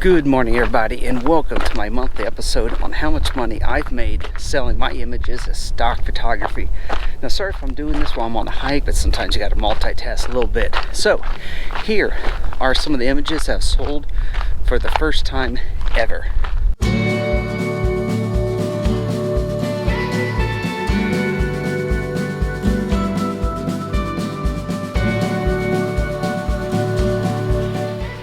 Good morning, everybody, and welcome to my monthly episode on how much money I've made selling my images as stock photography. Now, sorry if I'm doing this while I'm on a hike, but sometimes you got to multitask a little bit. So, here are some of the images I've sold for the first time ever.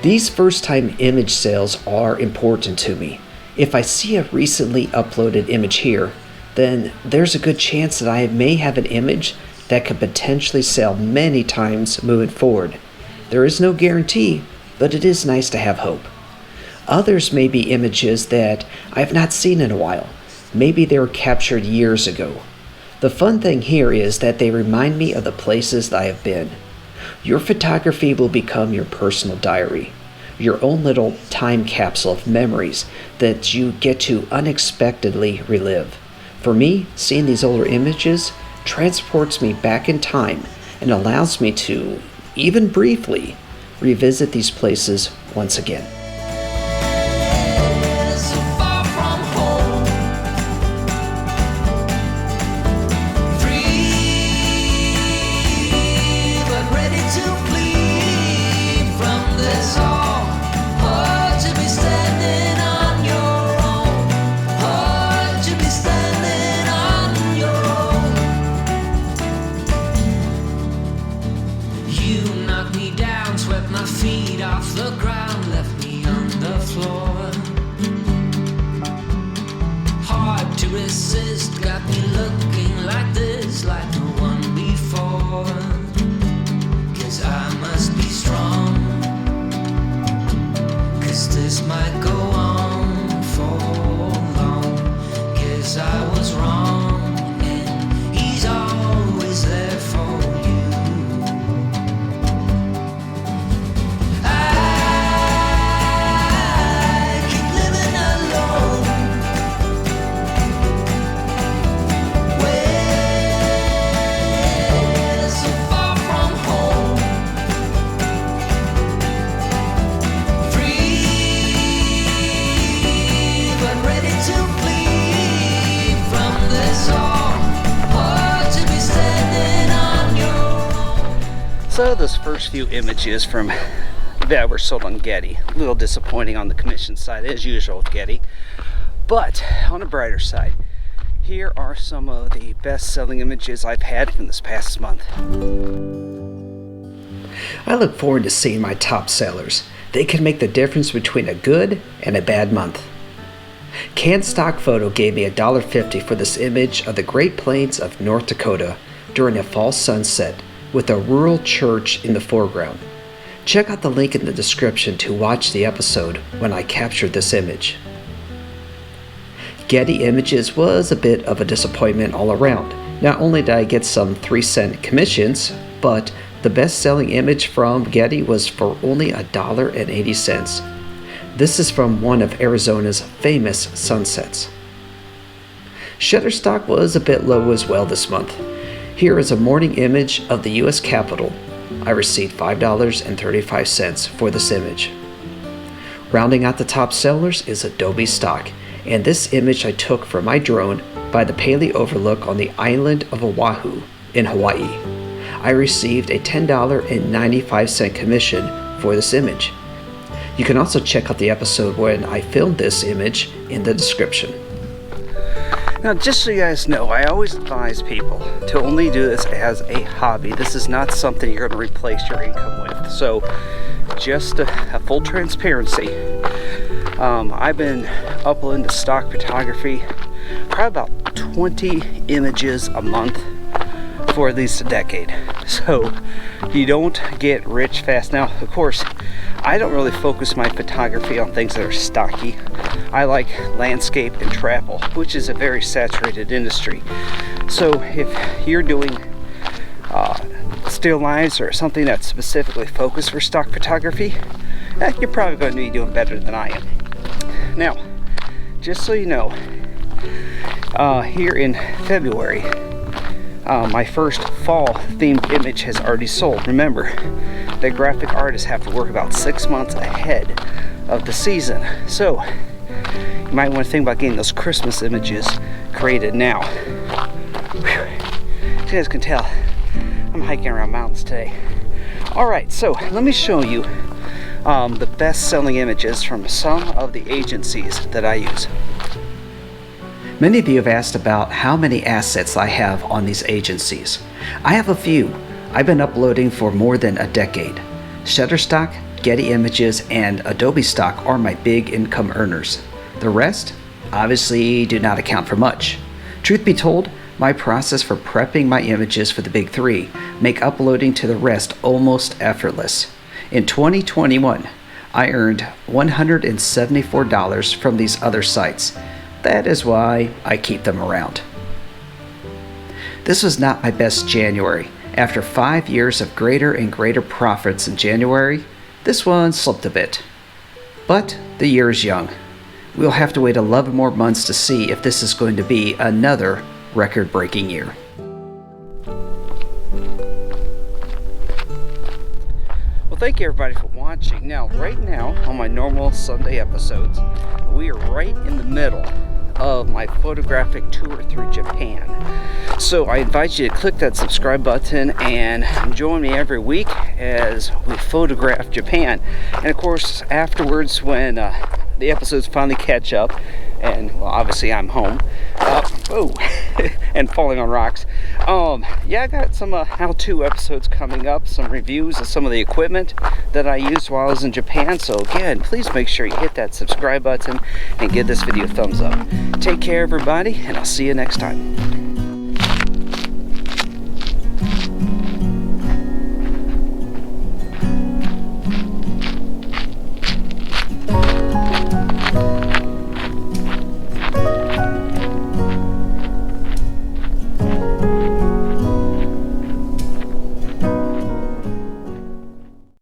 These first-time image sales are important to me. If I see a recently uploaded image here, then there's a good chance that I may have an image that could potentially sell many times moving forward. There is no guarantee, but it is nice to have hope. Others may be images that I've not seen in a while. Maybe they were captured years ago. The fun thing here is that they remind me of the places that I have been. Your photography will become your personal diary, your own little time capsule of memories that you get to unexpectedly relive. For me, seeing these older images transports me back in time and allows me to, even briefly, revisit these places once again. Got me looking like this, like no one before. 'Cause I must be strong, 'cause this might go on for long. 'Cause I was wrong, and he's always there for you. I keep living alone. So those first few images from that were sold on Getty. A little disappointing on the commission side, as usual with Getty. But on the brighter side, here are some of the best-selling images I've had from this past month. I look forward to seeing my top sellers. They can make the difference between a good and a bad month. Can Stock Photo gave me $1.50 for this image of the Great Plains of North Dakota during a fall sunset with a rural church in the foreground. Check out the link in the description to watch the episode when I captured this image. Getty Images was a bit of a disappointment all around. Not only did I get some 3-cent commissions, but the best-selling image from Getty was for only $1.80. This is from one of Arizona's famous sunsets. ShutterStock was a bit low as well this month. Here is a morning image of the U.S. Capitol. I received $5.35 for this image. Rounding out the top sellers is Adobe Stock, and this image I took from my drone by the Paley Overlook on the island of Oahu in Hawaii. I received a $10.95 commission for this image. You can also check out the episode when I filmed this image in the description. Now, just so you guys know, I always advise people to only do this as a hobby. This is not something you're going to replace your income with. So, just a full transparency, I've been uploading to stock photography probably about 20 images a month for at least a decade. So, you don't get rich fast. Now, of course, I don't really focus my photography on things that are stocky. I like landscape and travel, which is a very saturated industry. So if you're doing still lines or something that's specifically focused for stock photography, you're probably going to be doing better than I am. Now, just so you know, here in February, my first fall themed image has already sold. Remember, the graphic artists have to work about 6 months ahead of the season. So you might want to think about getting those Christmas images created now. Whew. As you guys can tell, I'm hiking around mountains today. Alright, so let me show you the best-selling images from some of the agencies that I use. Many of you have asked about how many assets I have on these agencies. I have a few. I've been uploading for more than a decade. ShutterStock, Getty Images, and Adobe Stock are my big income earners. The rest, obviously, do not account for much. Truth be told, my process for prepping my images for the big three make uploading to the rest almost effortless. In 2021, I earned $174 from these other sites. That is why I keep them around. This was not my best January. After 5 years of greater and greater profits in January, this one slipped a bit. But the year is young. We'll have to wait 11 more months to see if this is going to be another record-breaking year. Well, thank you everybody for watching. Now, right now, on my normal Sunday episodes, we are right in the middle of my photographic tour through Japan. So I invite you to click that subscribe button and join me every week as we photograph Japan. And of course, afterwards, when the episodes finally catch up, and well, obviously I'm home, and falling on rocks. Yeah, I got some how-to episodes coming up, some reviews of some of the equipment that I used while I was in Japan. So again, please make sure you hit that subscribe button and give this video a thumbs up. Take care, everybody, and I'll see you next time.